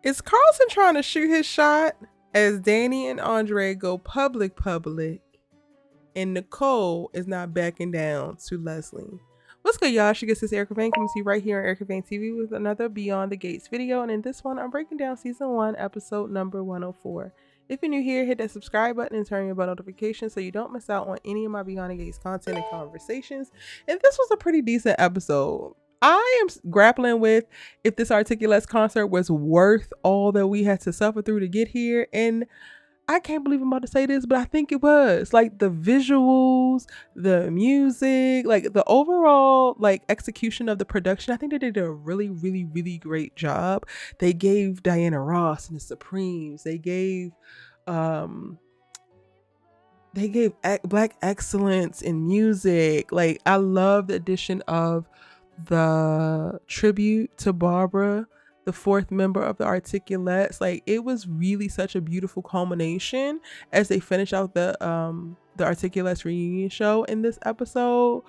Is Carlson trying to shoot his shot as Dani and Andre go public, and Nicole is not backing down to Leslie? What's good, y'all? She gets this Erica Vane coming to you right here on Erica Vane TV with another Beyond the Gates video. And in this one, I'm breaking down season 1, episode number 104. If you're new here, hit that subscribe button and turn your bell notifications so you don't miss out on any of my Beyond the Gates content and conversations. And this was a pretty decent episode. I am grappling with if this Articulates concert was worth all that we had to suffer through to get here. And I can't believe I'm about to say this, but I think it was. Like, the visuals, the music, like the overall like execution of the production. I think they did a really, really, really great job. They gave Diana Ross and the Supremes. They gave Black excellence in music. Like, I love the addition of the tribute to Barbara, the 4th member of the Articulates. Like, it was really such a beautiful culmination as they finish out the Articulates reunion show in this episode.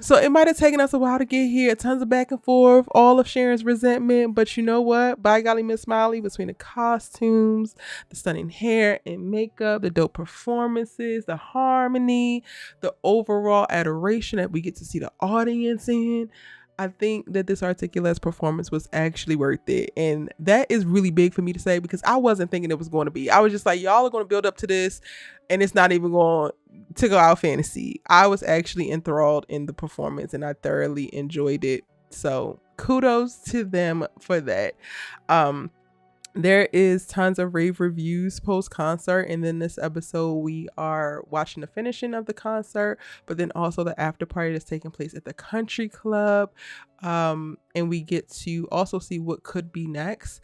So it might have taken us a while to get here, tons of back and forth, all of Sharon's resentment, but you know what? By golly, Miss Smiley, between the costumes, the stunning hair and makeup, the dope performances, the harmony, the overall adoration that we get to see the audience in, I think that this Articulates performance was actually worth it. And that is really big for me to say, because I wasn't thinking it was going to be. I was just like, y'all are going to build up to this and it's not even going to go out fantasy. I was actually enthralled in the performance and I thoroughly enjoyed it. So kudos to them for that. There is tons of rave reviews post-concert, and then this episode we are watching the finishing of the concert, but then also the after party that's taking place at the country club, and we get to also see what could be next.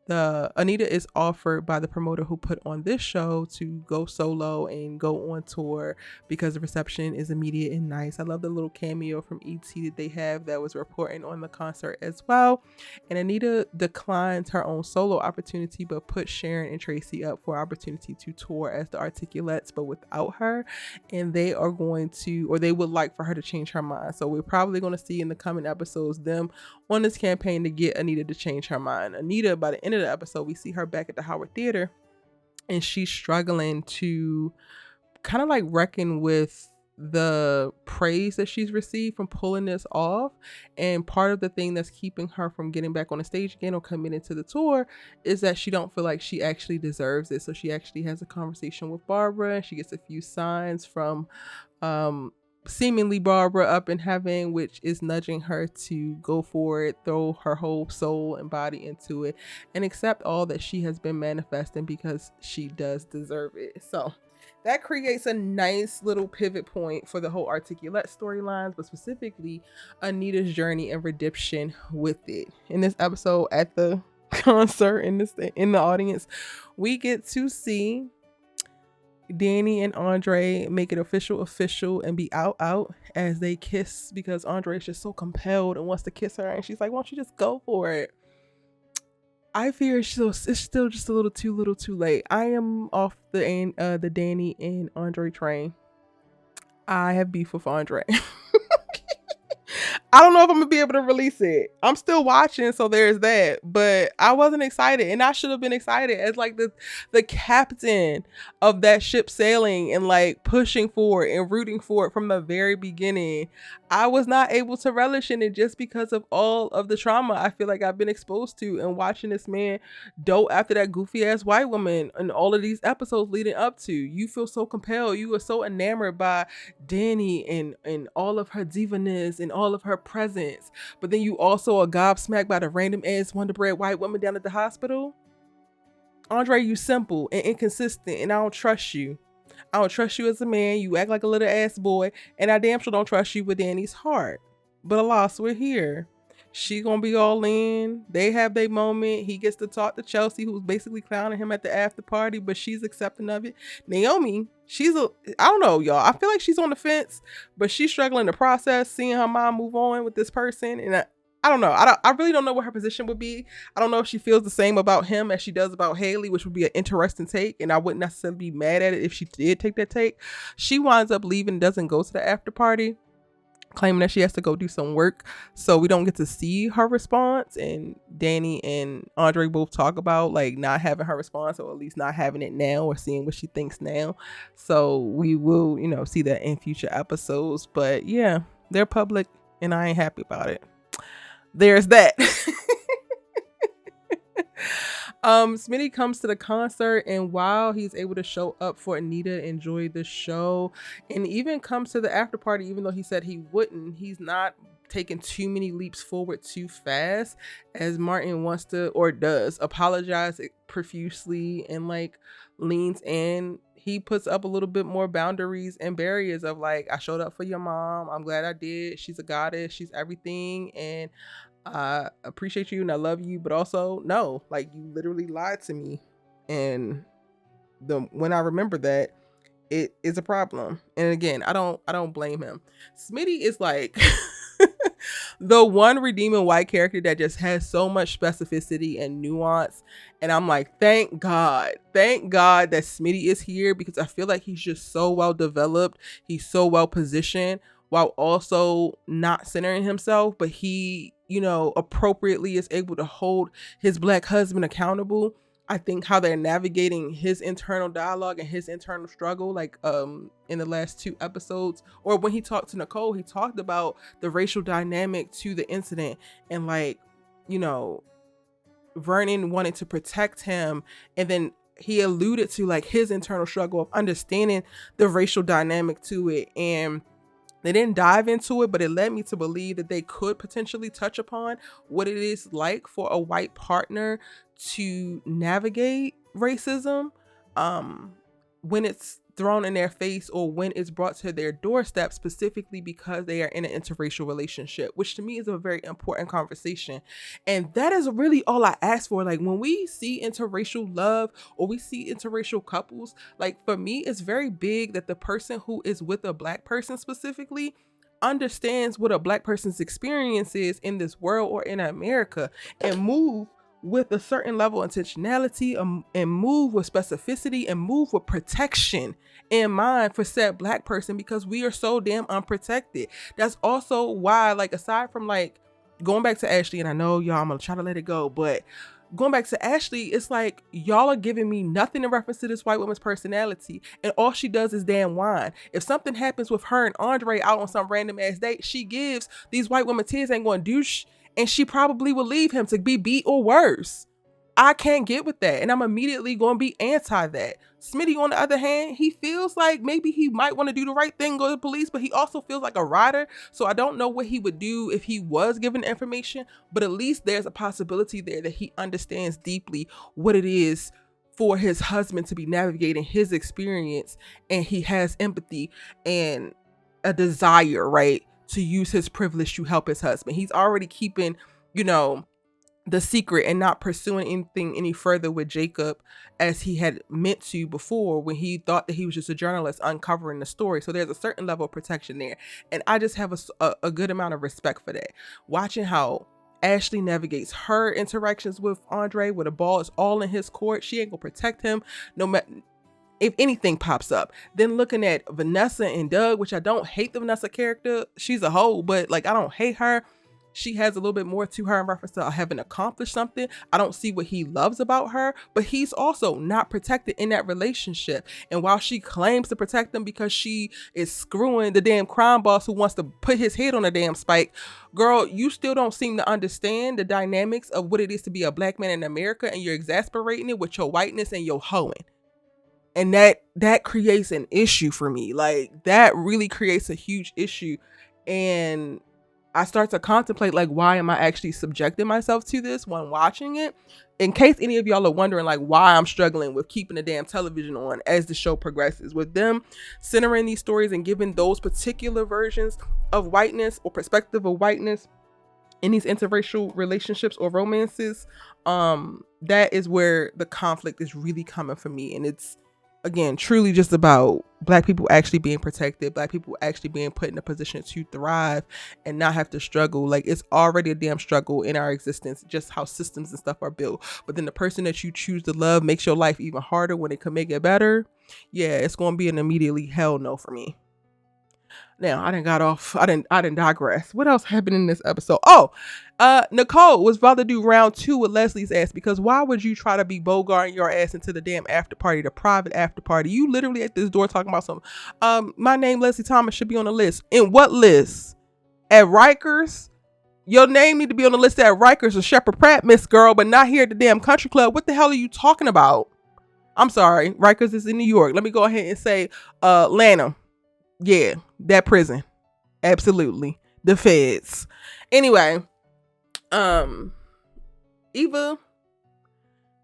Anita is offered by the promoter who put on this show to go solo and go on tour because the reception is immediate and nice. I love the little cameo from ET that they have that was reporting on the concert as well. And Anita declines her own solo opportunity, but put Sharon and Tracy up for opportunity to tour as the Articulates, but without her. And they are going to, or they would like for her to change her mind. So we're probably going to see in the coming episodes them on this campaign to get Anita to change her mind. Anita, by the end of the episode, we see her back at the Howard Theater and she's struggling to kind of like reckon with the praise that she's received from pulling this off. And part of the thing that's keeping her from getting back on the stage again or committing to the tour is that she don't feel like she actually deserves it. So she actually has a conversation with Barbara and she gets a few signs from seemingly Barbara up in heaven, which is nudging her to go for it, throw her whole soul and body into it, and accept all that she has been manifesting because she does deserve it. So that creates a nice little pivot point for the whole Articulate storylines, but specifically Anita's journey and redemption with it. In this episode at the concert, in the audience, we get to see Dani and Andre make it official and be out as they kiss, because Andre is just so compelled and wants to kiss her, and she's like, why don't you just go for it? I fear it's still just a little too late. I am off the Dani and Andre train. I have beef with Andre. I don't know if I'm gonna be able to release it. I'm still watching, so there's that. But I wasn't excited, and I should have been excited as like the captain of that ship sailing and like pushing for it and rooting for it from the very beginning. I was not able to relish in it just because of all of the trauma I feel like I've been exposed to, and watching this man dote after that goofy ass white woman in all of these episodes leading up to. You feel so compelled. You were so enamored by Dani and all of her divaness and all of her presence, but then you also are gobsmacked by the random ass Wonder Bread white woman down at the hospital. Andre, you simple and inconsistent, and I don't trust you. I don't trust you as a man. You act like a little ass boy, and I damn sure don't trust you with Dani's heart. But alas, we're here. She gonna be all in. They have their moment. He gets to talk to Chelsea, who's basically clowning him at the after party, but she's accepting of it. Naomi, I don't know, y'all. I feel like she's on the fence, but she's struggling to process seeing her mom move on with this person. And I don't know. I really don't know what her position would be. I don't know if she feels the same about him as she does about Haley, which would be an interesting take. And I wouldn't necessarily be mad at it if she did take that take. She winds up leaving, doesn't go to the after party. claiming that she has to go do some work, so we don't get to see her response. And Dani and Andre both talk about like not having her response, or at least not having it now, or seeing what she thinks now. So we will, see that in future episodes. But yeah, they're public and I ain't happy about it. There's that. Smitty comes to the concert, and while he's able to show up for Anita, enjoy the show, and even comes to the after party, even though he said he wouldn't, he's not taking too many leaps forward too fast, as Martin wants to, or does, apologize profusely and like leans in. He puts up a little bit more boundaries and barriers of like, I showed up for your mom, I'm glad I did, she's a goddess, she's everything, and I appreciate you and I love you, but also no, like you literally lied to me. And when I remember that, it is a problem. And again, I don't blame him. Smitty is like the one redeeming white character that just has so much specificity and nuance. And I'm like, thank God that Smitty is here, because I feel like he's just so well developed. He's so well positioned, while also not centering himself, but he, appropriately is able to hold his Black husband accountable. I think how they're navigating his internal dialogue and his internal struggle, like in the last 2 episodes, or when he talked to Nicole, he talked about the racial dynamic to the incident, and like, Vernon wanted to protect him, and then he alluded to like his internal struggle of understanding the racial dynamic to it. And they didn't dive into it, but it led me to believe that they could potentially touch upon what it is like for a white partner to navigate racism when it's thrown in their face, or when it's brought to their doorstep, specifically because they are in an interracial relationship, which to me is a very important conversation. And that is really all I ask for. Like when we see interracial love, or we see interracial couples, like for me, it's very big that the person who is with a Black person specifically understands what a Black person's experience is in this world or in America, and move with a certain level of intentionality, and move with specificity, and move with protection in mind for said Black person, because we are so damn unprotected. That's also why, like, aside from like going back to Ashley, and I know y'all, I'm gonna try to let it go, but going back to Ashley, it's like y'all are giving me nothing in reference to this white woman's personality, and all she does is damn whine. If something happens with her and Andre out on some random ass date, she gives these white women tears ain't gonna do and she probably will leave him to be beat or worse. I can't get with that, and I'm immediately going to be anti that. Smitty, on the other hand, he feels like maybe he might want to do the right thing, go to the police, but he also feels like a rider. So I don't know what he would do if he was given information, but at least there's a possibility there that he understands deeply what it is for his husband to be navigating his experience, and he has empathy and a desire, right, to use his privilege to help his husband. He's already keeping, the secret and not pursuing anything any further with Jacob as he had meant to before, when he thought that he was just a journalist uncovering the story. So there's a certain level of protection there. And I just have a good amount of respect for that. Watching how Ashley navigates her interactions with Andre, where the ball is all in his court, she ain't gonna protect him no matter if anything pops up. Then looking at Vanessa and Doug, which I don't hate the Vanessa character. She's a hoe, but like I don't hate her. She has a little bit more to her in reference to having accomplished something. I don't see what he loves about her, but he's also not protected in that relationship. And while she claims to protect him because she is screwing the damn crime boss who wants to put his head on a damn spike, girl, you still don't seem to understand the dynamics of what it is to be a Black man in America, and you're exasperating it with your whiteness and your hoeing. And that creates an issue for me. Like that really creates a huge issue. And I start to contemplate, like, why am I actually subjecting myself to this when watching it? In case any of y'all are wondering, like, why I'm struggling with keeping the damn television on as the show progresses, with them centering these stories and giving those particular versions of whiteness or perspective of whiteness in these interracial relationships or romances, that is where the conflict is really coming for me. And it's, again, truly just about Black people actually being protected, Black people actually being put in a position to thrive and not have to struggle. Like, it's already a damn struggle in our existence, just how systems and stuff are built. But then the person that you choose to love makes your life even harder when it can make it better. Yeah, it's going to be an immediately hell no for me. Now I didn't got off. I didn't digress. What else happened in this episode? Oh, Nicole was about to do round 2 with Leslie's ass, because why would you try to be bogarting your ass into the damn after party, the private after party? You literally at this door talking about something. My name Leslie Thomas should be on the list. In what list? At Rikers? Your name need to be on the list at Rikers or Shepherd Pratt, Miss Girl, but not here at the damn country club. What the hell are you talking about? I'm sorry. Rikers is in New York. Let me go ahead and say Lanham. Yeah, that prison. Absolutely. The feds. Anyway, Eva,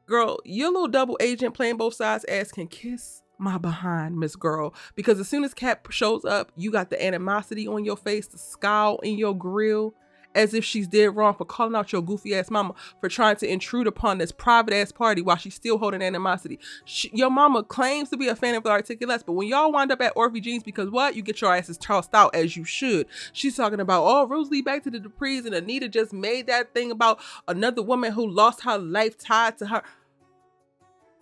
girl, your little double agent playing both sides ass can kiss my behind, Miss Girl. Because as soon as Cat shows up, you got the animosity on your face, the scowl in your grill, as if she's dead wrong for calling out your goofy ass mama for trying to intrude upon this private ass party while she's still holding animosity. Your mama claims to be a fan of the Articulates, but when y'all wind up at Orphe Jean's, because what? You get your asses tossed out, as you should. She's talking about, oh, Rosalie back to the Duprees, and Anita just made that thing about another woman who lost her life tied to her.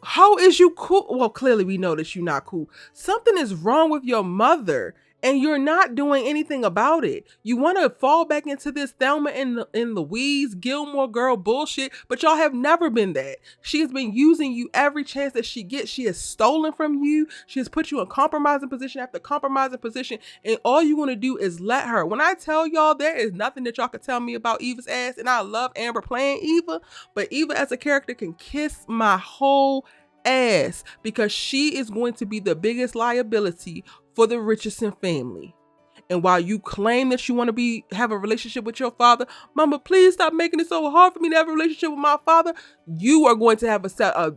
How is you cool? Well, clearly we know that you're not cool. Something is wrong with your mother, and you're not doing anything about it. You want to fall back into this Thelma and Louise Gilmore girl bullshit, but y'all have never been that. She has been using you every chance that she gets. She has stolen from you. She has put you in compromising position after compromising position, and all you want to do is let her. When I tell y'all, there is nothing that y'all can tell me about Eva's ass, and I love Amber playing Eva, but Eva as a character can kiss my whole ass, because she is going to be the biggest liability for the Richardson family. And while you claim that you want to have a relationship with your father, mama, please stop making it so hard for me to have a relationship with my father. You are going to have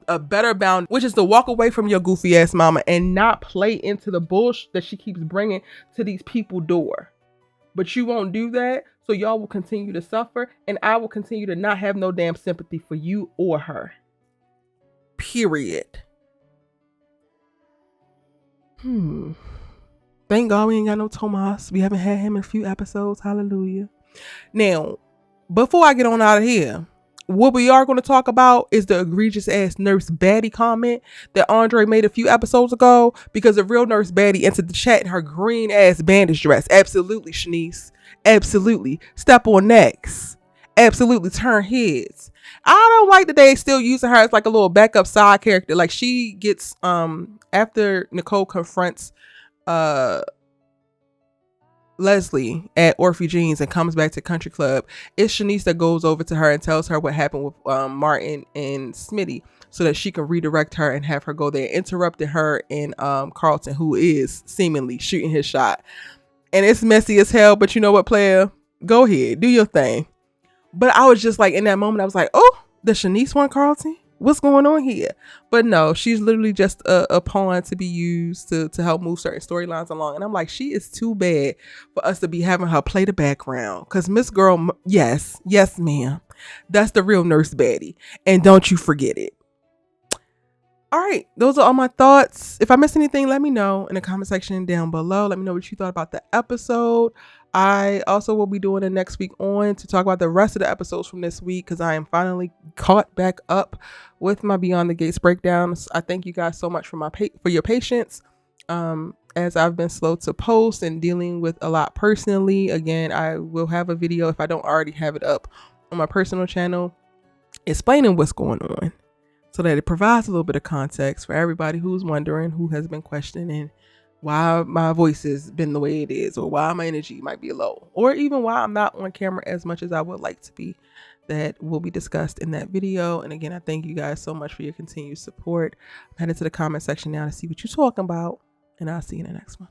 a better bound, which is to walk away from your goofy ass mama and not play into the bullshit that she keeps bringing to these people door. But you won't do that, so y'all will continue to suffer, and I will continue to not have no damn sympathy for you or her. Period. Thank God we ain't got no Tomas. We haven't had him in a few episodes. Hallelujah. Now, before I get on out of here, what we are going to talk about is the egregious ass Nurse Baddie comment that Andre made a few episodes ago, because the real Nurse Baddie entered the chat in her green ass bandage dress. Absolutely, Shanice. Absolutely. Step on necks. Absolutely turn heads. I don't like that they still using her as like a little backup side character. Like, she gets after Nicole confronts Leslie at Orphe Jean's and comes back to Country Club, it's Shanice that goes over to her and tells her what happened with Martin and Smitty, so that she can redirect her and have her go there, interrupting her and Carlton, who is seemingly shooting his shot. And it's messy as hell, but you know what, player? Go ahead, do your thing. But I was just like, in that moment, I was like, oh, the Shanice one, Carlton? What's going on here? But no, she's literally just a pawn to be used to help move certain storylines along. And I'm like, she is too bad for us to be having her play the background. Because Miss Girl, yes, ma'am. That's the real Nurse Baddie. And don't you forget it. All right, those are all my thoughts. If I missed anything, let me know in the comment section down below. Let me know what you thought about the episode. I also will be doing it next week on to talk about the rest of the episodes from this week, because I am finally caught back up with my Beyond the Gates breakdowns. I thank you guys so much for your patience. As I've been slow to post and dealing with a lot personally. Again, I will have a video, if I don't already have it up, on my personal channel explaining what's going on, so that it provides a little bit of context for everybody who's wondering, who has been questioning why my voice has been the way it is, or why my energy might be low, or even why I'm not on camera as much as I would like to be. That will be discussed in that video. And again, I thank you guys so much for your continued support. I'm headed to the comment section now to see what you're talking about, and I'll see you in the next one.